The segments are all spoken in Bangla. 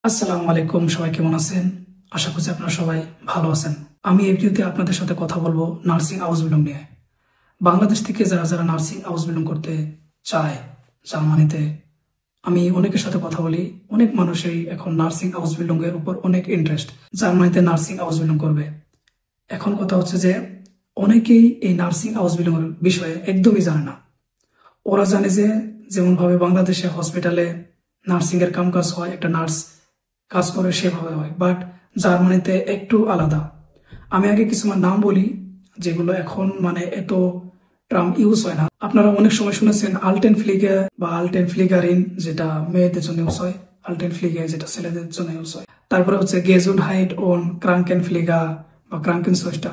আসসালামু আলাইকুম, সবাই কেমন আছেন? আশা করছি আপনারা সবাই ভালো আছেন। আমি এই ভিডিওতে আপনাদের সাথে কথা বলবো নার্সিং আউসবিল্ডিং নিয়ে। বাংলাদেশ থেকে যারা যারা নার্সিং আউসবিল্ডিং করতে চায় জার্মানিতে, আমি অনেকের সাথে কথা বলি। অনেক মানুষই এখন নার্সিং আউসবিল্ডিং এর উপর অনেক ইন্টারেস্ট, জার্মানিতে নার্সিং আউসবিল্ডিং করবে। এখন কথা হচ্ছে যে অনেকেই এই নার্সিং আউসবিল্ডিং এর বিষয়ে একদমই জানে না। ওরা জানে যে যেমন ভাবে বাংলাদেশে হসপিটালে নার্সিং এর কাজ হয়, একটা নার্স কাজ করে সেভাবে হয়, বাট জার্মানিতে একটু আলাদা। আমি আগে কিছুমান নাম বলি যেগুলো এখন এত টার্ম ইউজ হয় না। আপনারা অনেক সময় শুনেছেন আলটেন ফ্লিগে বা আলটেন ফ্লিগারিন, যেটা মেয়েদের জন্য ইউজ হয়, আলটেন ফ্লিগে যেটা ছেলেদের জন্য ইউজ হয়। তারপরে হচ্ছে গেজুনহাইট ওন ক্রাঙ্কেন ফ্লিগা বা ক্রাঙ্কেন সোস্টা,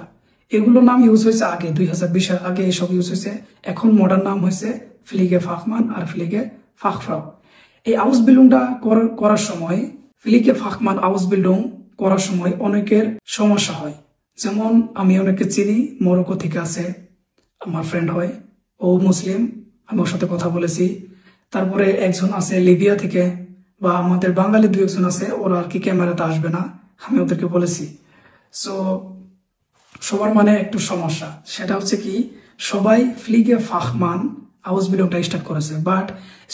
এগুলো নাম ইউজ হয়েছে আগে 2020-এর আগে এসব ইউজ হয়েছে। এখন মডার্ন নাম হয়েছে ফ্লিগে ফাখমান আর ফ্লিগে ফাখফ্রাউ। এই আউসবিল্ডিংটা করার সময়, ফ্লিগে ফাখমান আউসবিল্ডিং করার সময় অনেকের সমস্যা হয়। যেমন আমি অনেকে চিনি, মরক্কো থেকে আছে, আমার ফ্রেন্ড হয়, ও মুসলিম, আমি ওর সাথে কথা বলেছি। তারপরে একজন আছে লিবিয়া থেকে, বা আমাদের বাঙালি দু একজন আছে, ওরা আর কি ক্যামেরাতে আসবে না, আমি ওদেরকে বলেছি। সো সবার একটু সমস্যা, সেটা হচ্ছে কি, সবাই ফ্লিগে ফাখমান আউসবিল্ডিংটা স্টার্ট করেছে, বাট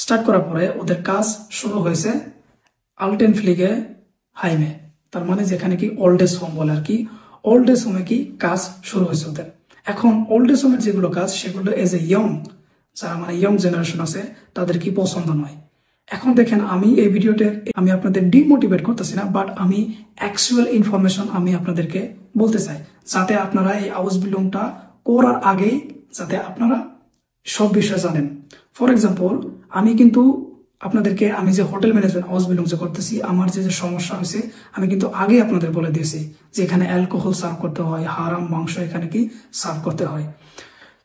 স্টার্ট করার পরে ওদের কাজ শুরু হয়েছে আলটেন ফ্লিগে হাইমে, তার যেখানে কি ওল্ড এজ হোম বলে আর কি। ওল্ড এজ হোমে কি কাজ শুরু হয়েছে ওদের। এখন ওল্ড এজ হোমের যেগুলো কাজ, সেগুলো এজ এ ইয়ং, যারা ইয়ং জেনারেশন আছে, তাদের কি পছন্দ নয়। এখন দেখেন, আমি এই ভিডিওতে আমি আপনাদের ডিমোটিভেট করতেছি না, বাট আমি অ্যাকচুয়াল ইনফরমেশন আমি আপনাদেরকে বলতে চাই, যাতে আপনারা এই আউসবিল্ডিংটা করার আগেই যাতে আপনারা সব বিষয় জানেন। ফর এক্সাম্পল, আমি কিন্তু আপনাদেরকে, আমি যে হোটেল ম্যানেজমেন্ট আউসবিল্ডিং যে করতেছি, আমার যে সমস্যা হয়েছে আমি কিন্তু আগে আপনাদের বলে দিয়েছি যে এখানে অ্যালকোহল সার্ভ করতে হয়, হারাম মাংস এখানে কি সার্ভ করতে হয়।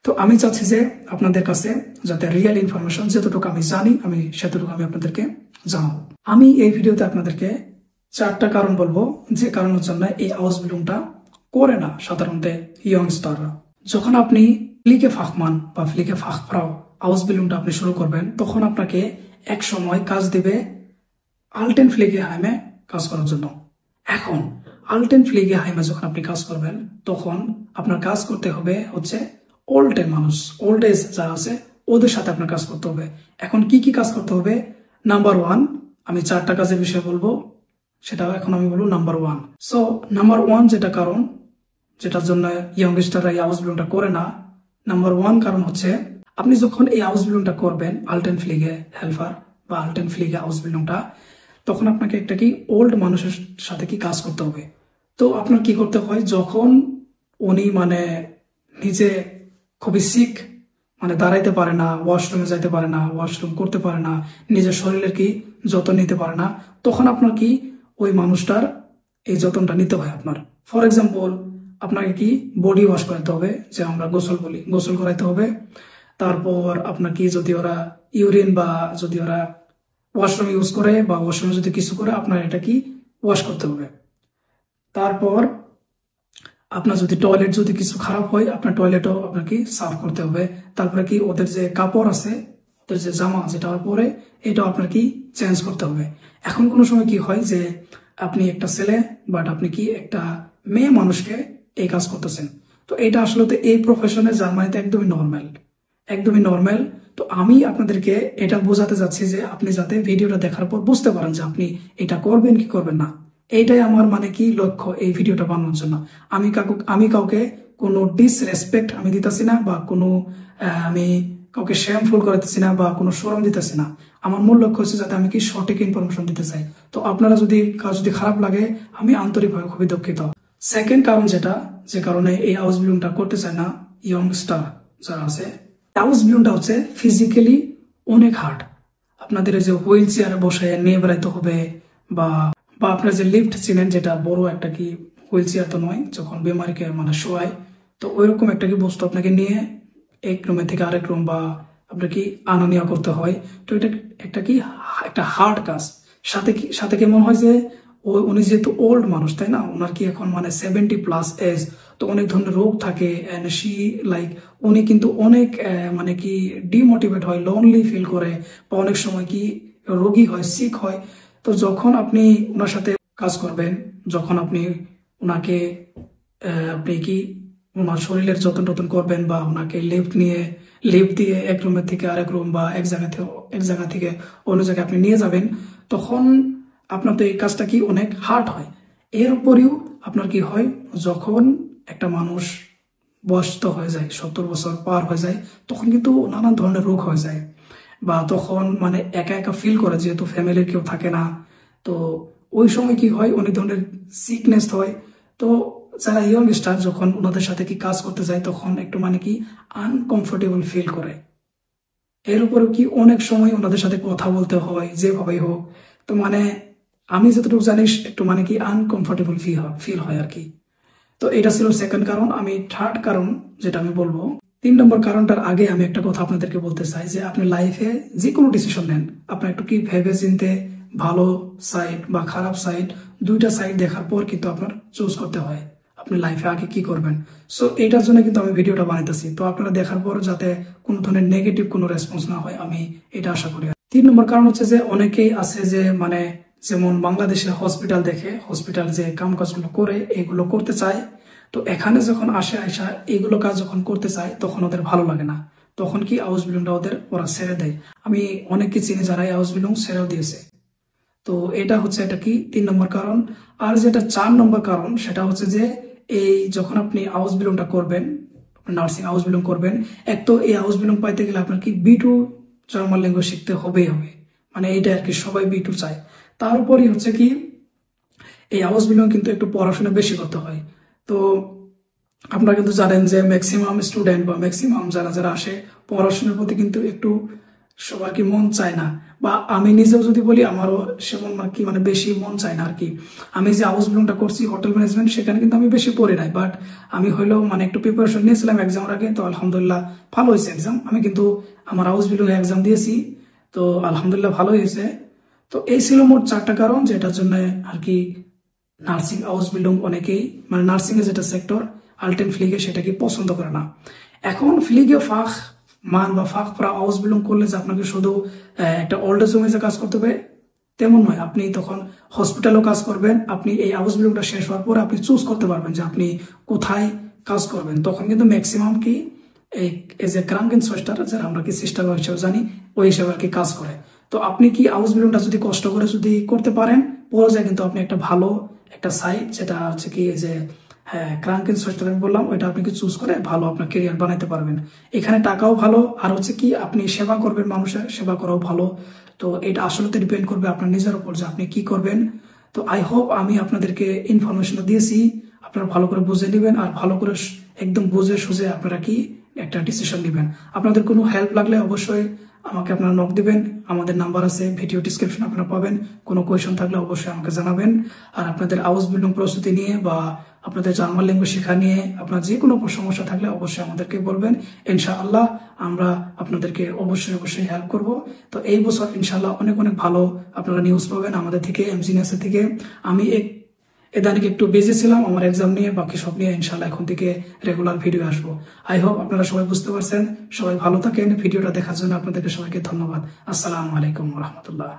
তো আমি চাচ্ছি যে আপনাদের কাছে যাতে রিয়েল ইনফরমেশন যতটুকু আমি জানি, আমি সেতটুকু আমি আপনাদেরকে জানাবো। আমি এই ভিডিওতে আপনাদেরকে 4টা কারণ বলবো, যে কারণের জন্য এই আউসবিল্ডিংটা করে না সাধারণত ইয়ংস্টাররা। যখন আপনি ফ্লিগে ফাখমান বা ফ্লিগে ফাখফ্রাউ আউসবিল্ডিংটা আপনি শুরু করবেন, তখন আপনাকে এক সময় কাজ দিবে আলটেন ফ্লিগে হাইমে কাজ করার জন্য। এখন আলটেন ফ্লিগে হাইমে যখন আপনি কাজ করবেন, তখন আপনার কাজ করতে হবে হচ্ছে ওল্ড মানুষ, ওল্ড এজ যারা আছে, ওদের সাথে আপনার কাজ করতে হবে। এখন কি কি কাজ করতে হবে? নাম্বার 1, আমি 4টা কাজের বিষয়ে বলবো, সেটা এখন আমি বলবো নাম্বার 1। সো নাম্বার 1 যেটা কারণ, যেটার জন্য ইয়ংস্টাররা এই আউসবিল্ডিংটা করে না, নাম্বার 1 কারণ হচ্ছে, আপনি যখন এই আউসবিল্ডিংটা করবেন আলটেন ফ্লিগে হেল্পার বা আলটেন ফ্লিগে আউসবিল্ডিংটা, তখন আপনাকে একটা কি ওল্ড মানুষের সাথে কি কাজ করতে হবে। তো আপনার কি করতে হয়, যখন উনি নিজে খুবই সিক, দাঁড়াইতে পারে না, ওয়াশরুমে যাইতে পারে না, ওয়াশরুম করতে পারে না, নিজের শরীরের কি যত্ন নিতে পারে না, তখন আপনার কি ওই মানুষটার এই যত্নটা নিতে হয় আপনার। ফর এক্সাম্পল, আপনাকে কি বডি ওয়াশ করাতে হবে, যে আমরা গোসল বলি, গোসল করাইতে হবে। তারপর আপনার কি, যদি ওরা ইউরিন বা যদি ওরা ওয়াশরুম ইউজ করে বা ওয়াশরুমে যদি কিছু করে, আপনার এটা কি ওয়াশ করতে হবে। তারপর আপনার যদি টয়লেট যদি কিছু খারাপ হয়, আপনার টয়লেটও আপনাকে সাফ করতে হবে। তারপরে কি ওদের যে কাপড় আছে, ওদের যে জামা যেটা পরে, এটাও আপনার কি চেঞ্জ করতে হবে। এখন কোনো সময় কি হয় যে আপনি একটা ছেলে, বাট আপনি কি একটা মেয়ে মানুষকে এই কাজ করতেছেন, তো এটা আসলে তো এই প্রফেশনে জার্মানিতে একদমই নর্মাল, একদমই নর্মাল। তো আমি আপনাদেরকে এটা বোঝাতে যাচ্ছি যে আপনি যাতে ভিডিওটা দেখার পর বুঝতে পারেন যে আপনি এটা করবেন কি করবেন না। এইটাই আমার কি লক্ষ্য এই ভিডিওটা বানানোর জন্য। আমি কাউকে কোনো ডিসরেসপেক্ট আমি দিতেছি না, বা কোনো আমি কাউকে শেমফুল করতেছি না, বা কোনো শরম দিতেছি না। আমার মূল লক্ষ্য হচ্ছে যাতে আমি কি সঠিক ইনফরমেশন দিতে চাই। তো আপনারা যদি যদি খারাপ লাগে, আমি আন্তরিকভাবে খুবই দুঃখিত। সেকেন্ড কারণ যেটা, যে কারণে এই আউসবিল্ডিংটা করতে চায় না ইয়ংস্টার যারা আছে, আউসবিল্ডিংটা হচ্ছে ফিজিক্যালি অনেক হার্ড। আপনাদের যে হুইল চেয়ারে বসে নিয়ে বেড়াইতে হবে, বা বা আপনার যে লিফট চিনেন, যেটা বড় একটা কি হুইল চেয়ার তো নয়, যখন বেমারিকে শোয়ায়, তো ওইরকম একটা কি বস্তু আপনাকে নিয়ে এক রুমে থেকে আরেক রুম বা আপনার কি আনা নেওয়া করতে হয়। তো এটা একটা কি একটা হার্ড কাজ। সাথে কেমন হয় যে উনি যেহেতু ওল্ড মানুষ, তাই না, ওনার কি এখন 70+ এজ, তো অনেক ধরনের রোগ থাকে, উনি কিন্তু অনেক কি ডিমোটিভেট হয়, লোনলি ফিল করে, বা অনেক সময় কি রোগী হয়, সিক হয়। তো তো যখন আপনি ওনার সাথে কাজ করবেন, যখন আপনি ওনাকে আপনি কি ওনার শরীরের যত্ন টতন করবেন বা ওনাকে লিফট দিয়ে এক রুমের থেকে আরেক রুম বা এক জায়গা থেকে অন্য জায়গায় আপনি নিয়ে যাবেন, তখন আপনার তো এই কাজটা কি অনেক হার্ড হয়। এর উপরেও আপনার কি হয়, যখন একটা মানুষ বয়স্ক হয়ে যায়, 70 বছর পার হয়ে যায়, তখন কিন্তু নানান ধরনের রোগ হয়ে যায় বা তখন মানে একা একা ফিল করে, যেহেতু ফ্যামিলির কেউ থাকে না। তো ওই সময় কি হয়, অনেক ধরনের সিকনেস হয়। তো যারা ইয়ং স্টার যখন ওনাদের সাথে কি কাজ করতে যায়, তখন একটু মানে কি আনকমফোর্টেবল ফিল করে। এর উপরেও কি অনেক সময় ওনাদের সাথে কথা বলতে হয়, যেভাবেই হোক। তো মানে আমি যতটুকু জানিস একটু মানে কি আনকমফোর্টেবল ফিল হয় আর কি। তো এটা ছিল সেকেন্ড কারণ। আমি থার্ড কারণ যেটা আমি বলবো, 3 নম্বর কারণটার আগে আমি একটা কথা আপনাদেরকে বলতে চাই যে আপনি লাইফে যে কোনো ডিসিশন নেন, আপনার একটু কি ভেবে চিনতে, ভালো সাইড বা খারাপ সাইড দুইটা সাইড দেখার পর কিন্তু আপনার চুজ করতে হয় আপনি লাইফে আগে কি করবেন। সো এইটার জন্য কিন্তু আমি ভিডিওটা বানাইতেছি। তো আপনারা দেখার পর যাতে কোনো ধরনের নেগেটিভ কোনো রেসপন্স না হয়, আমি এটা আশা করি। 3 নম্বর কারণ হচ্ছে যে অনেকেই আছে যে মানে যেমন বাংলাদেশে হসপিটাল দেখে, হসপিটাল যে কাম কাজগুলো করে এগুলো করতে চায়। তো এখানে যখন আসা এগুলো কাজ যখন করতে চায়, তখন ওদের ভালো লাগে না। তখন কি হাউস বিল্ডিংটা ওরা ছেড়ে দেয়। আমি অনেককে চিনি যারা হাউস বিল্ডিং ছেড়েও দিয়েছে। তো এটা হচ্ছে এটা কি 3 নম্বর কারণ। আর যেটা 4 নম্বর কারণ, সেটা হচ্ছে যে এই যখন আপনি হাউস বিল্ডিংটা করবেন, নার্সিং হাউস বিল্ডিং করবেন, এক তো এই হাউস বিল্ডিং পাইতে গেলে আপনার কি B2 জার্মান ল্যাঙ্গুয়েজ শিখতে হবে। মানে এইটা আর কি, সবাই B2 চায়। তার উপরই হচ্ছে কি এই হাউস বিল্ডিং কিন্তু একটু পড়াশোনা বেশি করতে হয়। তো আপনারা কিন্তু জানেন যে ম্যাক্সিমাম স্টুডেন্ট বা ম্যাক্সিমাম যারা আসে, পড়াশোনার প্রতি কিন্তু একটু সবার কি মন চায় না। বা আমি নিজেও যদি বলি, আমারও সেমন কি মানে বেশি মন চায় না আর কি। আমি যে হাউস বিল্ডিংটা করছি হোটেল ম্যানেজমেন্ট, সেখানে কিন্তু আমি বেশি পড়ি নাই, বাট আমি হইলেও মানে একটু প্রিপারেশন নিয়েছিলাম এক্সামের আগে। তো আলহামদুলিল্লাহ ভালো হয়েছে এক্সাম। আমি কিন্তু আমার হাউস বিল্ডিং এক্সাম দিয়েছি, তো আলহামদুলিল্লাহ ভালো হয়েছে। তো এই ছিল মোট 4টা কারণ যেটার জন্য আর কি নার্সিং হাউস বিল্ডিং অনেকেই মানে নার্সিং এর যেটা সেক্টর আলটেন ফ্লিগে সেটাকে পছন্দ করে না। এখন ফ্লিগে ফাখ মান বা ফাখ প্রা হাউস বিল্ডিং করলে যে আপনাকে শুধু একটা ওল্ড এজ হোমে কাজ করতে হবে তেমন নয়, আপনি তখন হসপিটালেও কাজ করবেন। আপনি এই হাউস বিল্ডিংটা শেষ হওয়ার পরে আপনি চুজ করতে পারবেন যে আপনি কোথায় কাজ করবেন। তখন কিন্তু ম্যাক্সিমাম কি এই এজ এ ক্রাঙ্কেন সোস্টার, যারা আমরা কি সিস্টার হিসেবে জানি, ওই হিসেবে আর কি কাজ করে। তো আপনি কি হাউস বিল্ডিংটা যদি কষ্ট করে যদি করতে পারেন, পরে কিন্তু আপনি একটা ভালো একটা সাইট, যেটা হচ্ছে কি যে হ্যাঁ ক্রাঙ্কেন সোস্টার আমি বললাম, ওইটা আপনি কি চুজ করে ভালো আপনার কেরিয়ার বানাইতে পারবেন। এখানে টাকাও ভালো, আর হচ্ছে কি আপনি সেবা করবেন, মানুষের সেবা করাও ভালো। তো এটা আসলে তো ডিপেন্ড করবে আপনার নিজের উপর যে আপনি কি করবেন। তো আই হোপ আমি আপনাদেরকে ইনফরমেশন দিয়েছি, আপনারা ভালো করে বুঝে নেবেন আর ভালো করে একদম বুঝে সুঝে আপনারা কি একটা ডিসিশন নেবেন। আপনাদের কোনো হেল্প লাগলে অবশ্যই আমাকে আপনারা নক দিবেন। আমাদের নাম্বার আছে ভিডিও ডিসক্রিপশন, আপনারা পাবেন। কোনো কোয়েশন থাকলে অবশ্যই আমাকে জানাবেন। আর আপনাদের হাউস বিল্ডিং প্রস্তুতি নিয়ে বা আপনাদের জার্মান ল্যাঙ্গুয়েজ শেখা নিয়ে আপনার যে কোনো সমস্যা থাকলে অবশ্যই আমাদেরকে বলবেন। ইনশাআল্লাহ আমরা আপনাদেরকে অবশ্যই হেল্প করব। তো এই বছর ইনশাআল্লাহ অনেক ভালো আপনারা নিউজ পাবেন আমাদের থেকে, এমজিনিয়াসের থেকে। আমি এদানিক একটু বিজি ছিলাম আমার এক্সাম নিয়ে, বাকি সব নিয়ে ইনশাআল্লাহ এখন থেকে রেগুলার ভিডিও আসবো। আই হোপ আপনারা সবাই বুঝতে পারছেন। সবাই ভালো থাকেন। ভিডিওটা দেখার জন্য আপনাদেরকে সবাইকে ধন্যবাদ। আসসালামু আলাইকুম ওয়া রাহমাতুল্লাহ।